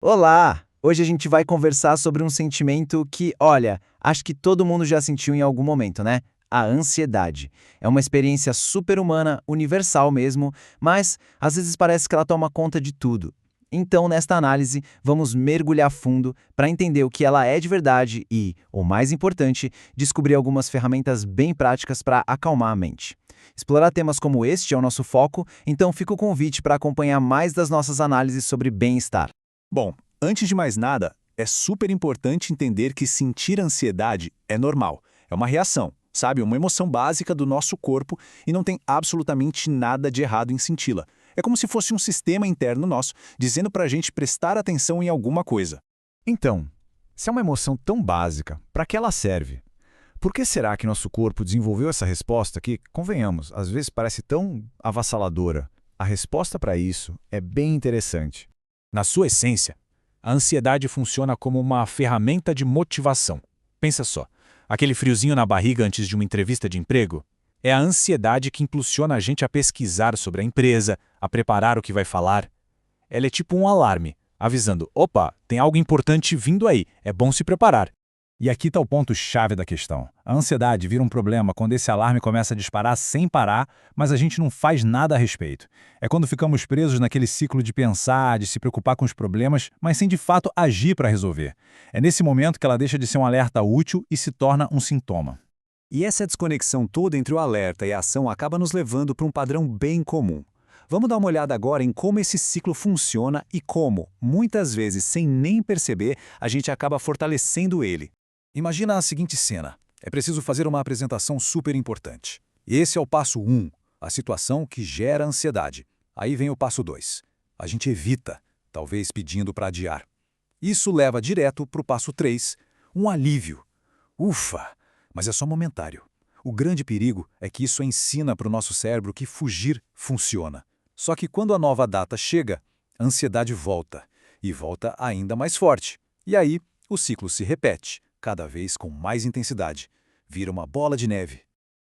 Olá! Hoje a gente vai conversar sobre um sentimento que, olha, acho que todo mundo já sentiu em algum momento, né? A ansiedade. É uma experiência super-humana, universal mesmo, mas às vezes parece que ela toma conta de tudo. Então, nesta análise, vamos mergulhar fundo para entender o que ela é de verdade e, o mais importante, descobrir algumas ferramentas bem práticas para acalmar a mente. Explorar temas como este é o nosso foco, então fica o convite para acompanhar mais das nossas análises sobre bem-estar. Bom, antes de mais nada, é super importante entender que sentir ansiedade é normal. É uma reação, sabe? Uma emoção básica do nosso corpo e não tem absolutamente nada de errado em senti-la. É como se fosse um sistema interno nosso dizendo pra gente prestar atenção em alguma coisa. Então, se é uma emoção tão básica, para que ela serve? Por que será que nosso corpo desenvolveu essa resposta que, convenhamos, às vezes parece tão avassaladora? A resposta para isso é bem interessante. Na sua essência, a ansiedade funciona como uma ferramenta de motivação. Pensa só, aquele friozinho na barriga antes de uma entrevista de emprego? É a ansiedade que impulsiona a gente a pesquisar sobre a empresa, a preparar o que vai falar. Ela é tipo um alarme, avisando, opa, tem algo importante vindo aí, é bom se preparar. E aqui está o ponto-chave da questão. A ansiedade vira um problema quando esse alarme começa a disparar sem parar, mas a gente não faz nada a respeito. É quando ficamos presos naquele ciclo de pensar, de se preocupar com os problemas, mas sem de fato agir para resolver. É nesse momento que ela deixa de ser um alerta útil e se torna um sintoma. E essa desconexão toda entre o alerta e a ação acaba nos levando para um padrão bem comum. Vamos dar uma olhada agora em como esse ciclo funciona e como, muitas vezes sem nem perceber, a gente acaba fortalecendo ele. Imagina a seguinte cena. É preciso fazer uma apresentação super importante. Esse é o passo 1, a situação que gera ansiedade. Aí vem o passo 2. A gente evita, talvez pedindo para adiar. Isso leva direto para o passo 3, um alívio. Ufa! Mas é só momentário. O grande perigo é que isso ensina para o nosso cérebro que fugir funciona. Só que quando a nova data chega, a ansiedade volta. E volta ainda mais forte. E aí, o ciclo se repete, cada vez com mais intensidade. Vira uma bola de neve.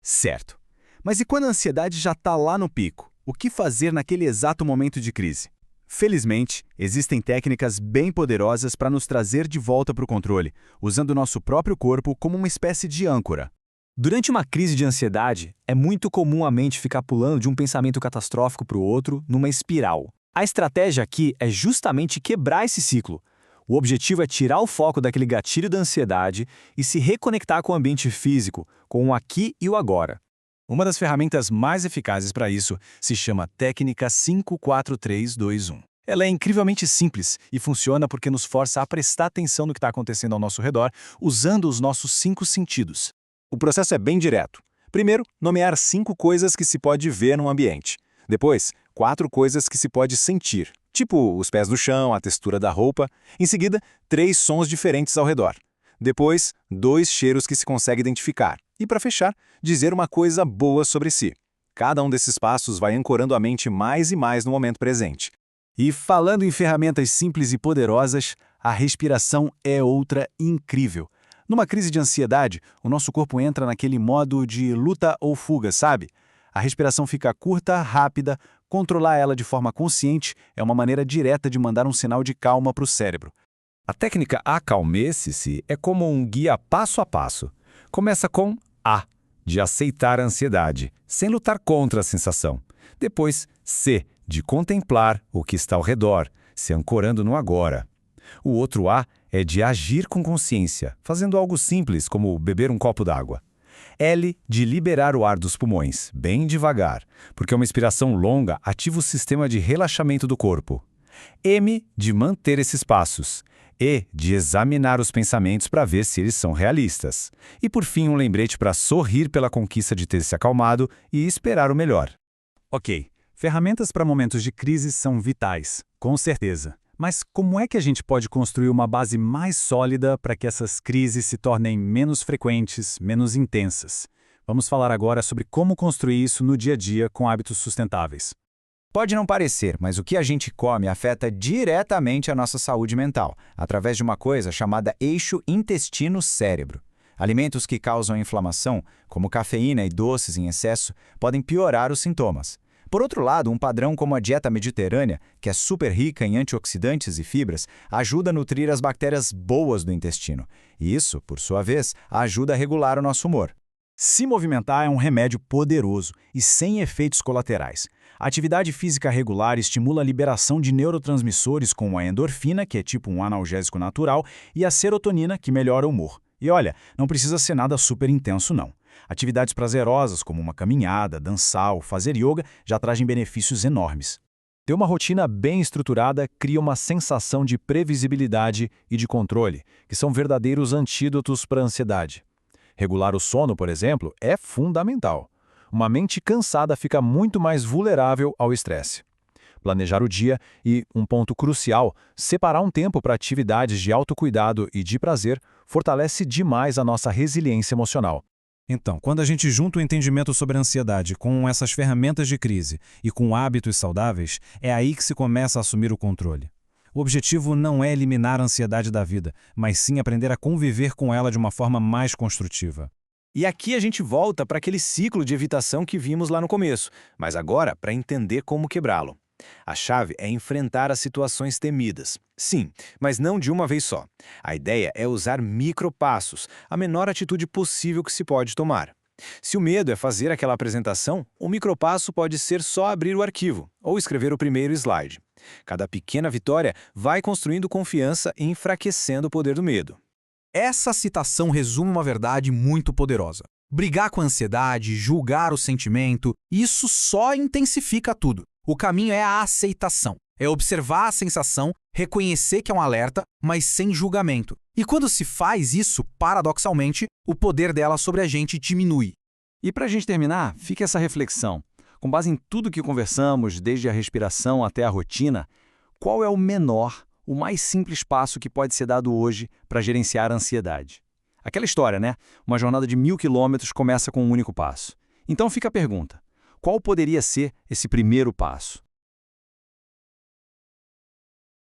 Certo. Mas e quando a ansiedade já está lá no pico? O que fazer naquele exato momento de crise? Felizmente, existem técnicas bem poderosas para nos trazer de volta para o controle, usando o nosso próprio corpo como uma espécie de âncora. Durante uma crise de ansiedade, é muito comum a mente ficar pulando de um pensamento catastrófico para o outro numa espiral. A estratégia aqui é justamente quebrar esse ciclo. O objetivo é tirar o foco daquele gatilho da ansiedade e se reconectar com o ambiente físico, com o aqui e o agora. Uma das ferramentas mais eficazes para isso se chama Técnica 5-4-3-2-1. Ela é incrivelmente simples e funciona porque nos força a prestar atenção no que está acontecendo ao nosso redor, usando os nossos 5 sentidos. O processo é bem direto. Primeiro, nomear 5 coisas que se pode ver no ambiente. Depois, 4 coisas que se pode sentir, tipo os pés no chão, a textura da roupa. Em seguida, 3 sons diferentes ao redor. Depois, 2 cheiros que se consegue identificar. E para fechar, dizer uma coisa boa sobre si. Cada um desses passos vai ancorando a mente mais e mais no momento presente. E falando em ferramentas simples e poderosas, a respiração é outra incrível. Numa crise de ansiedade, o nosso corpo entra naquele modo de luta ou fuga, sabe? A respiração fica curta, rápida, controlar ela de forma consciente é uma maneira direta de mandar um sinal de calma para o cérebro. A técnica Acalme-se é como um guia passo a passo. Começa com A, de aceitar a ansiedade, sem lutar contra a sensação. Depois, C, de contemplar o que está ao redor, se ancorando no agora. O outro A é de agir com consciência, fazendo algo simples como beber um copo d'água. L, de liberar o ar dos pulmões, bem devagar, porque uma inspiração longa ativa o sistema de relaxamento do corpo. M, de manter esses passos. E, de examinar os pensamentos para ver se eles são realistas. E, por fim, um lembrete para sorrir pela conquista de ter se acalmado e esperar o melhor. Ok, ferramentas para momentos de crise são vitais, com certeza. Mas como é que a gente pode construir uma base mais sólida para que essas crises se tornem menos frequentes, menos intensas? Vamos falar agora sobre como construir isso no dia a dia com hábitos sustentáveis. Pode não parecer, mas o que a gente come afeta diretamente a nossa saúde mental, através de uma coisa chamada eixo intestino-cérebro. Alimentos que causam inflamação, como cafeína e doces em excesso, podem piorar os sintomas. Por outro lado, um padrão como a dieta mediterrânea, que é super rica em antioxidantes e fibras, ajuda a nutrir as bactérias boas do intestino. E isso, por sua vez, ajuda a regular o nosso humor. Se movimentar é um remédio poderoso e sem efeitos colaterais. A atividade física regular estimula a liberação de neurotransmissores como a endorfina, que é tipo um analgésico natural, e a serotonina, que melhora o humor. E olha, não precisa ser nada super intenso não. Atividades prazerosas como uma caminhada, dançar ou fazer yoga já trazem benefícios enormes. Ter uma rotina bem estruturada cria uma sensação de previsibilidade e de controle, que são verdadeiros antídotos para a ansiedade. Regular o sono, por exemplo, é fundamental. Uma mente cansada fica muito mais vulnerável ao estresse. Planejar o dia e, um ponto crucial, separar um tempo para atividades de autocuidado e de prazer fortalece demais a nossa resiliência emocional. Então, quando a gente junta o entendimento sobre a ansiedade com essas ferramentas de crise e com hábitos saudáveis, é aí que se começa a assumir o controle. O objetivo não é eliminar a ansiedade da vida, mas sim aprender a conviver com ela de uma forma mais construtiva. E aqui a gente volta para aquele ciclo de evitação que vimos lá no começo, mas agora para entender como quebrá-lo. A chave é enfrentar as situações temidas. Sim, mas não de uma vez só. A ideia é usar micropassos, a menor atitude possível que se pode tomar. Se o medo é fazer aquela apresentação, o micropasso pode ser só abrir o arquivo ou escrever o primeiro slide. Cada pequena vitória vai construindo confiança e enfraquecendo o poder do medo. Essa citação resume uma verdade muito poderosa. Brigar com a ansiedade, julgar o sentimento, isso só intensifica tudo. O caminho é a aceitação. É observar a sensação, reconhecer que é um alerta, mas sem julgamento. E quando se faz isso, paradoxalmente, o poder dela sobre a gente diminui. E para a gente terminar, fica essa reflexão. Com base em tudo que conversamos, desde a respiração até a rotina, qual é o menor, o mais simples passo que pode ser dado hoje para gerenciar a ansiedade? Aquela história, né? Uma jornada de 1000 quilômetros começa com um único passo. Então fica a pergunta: qual poderia ser esse primeiro passo?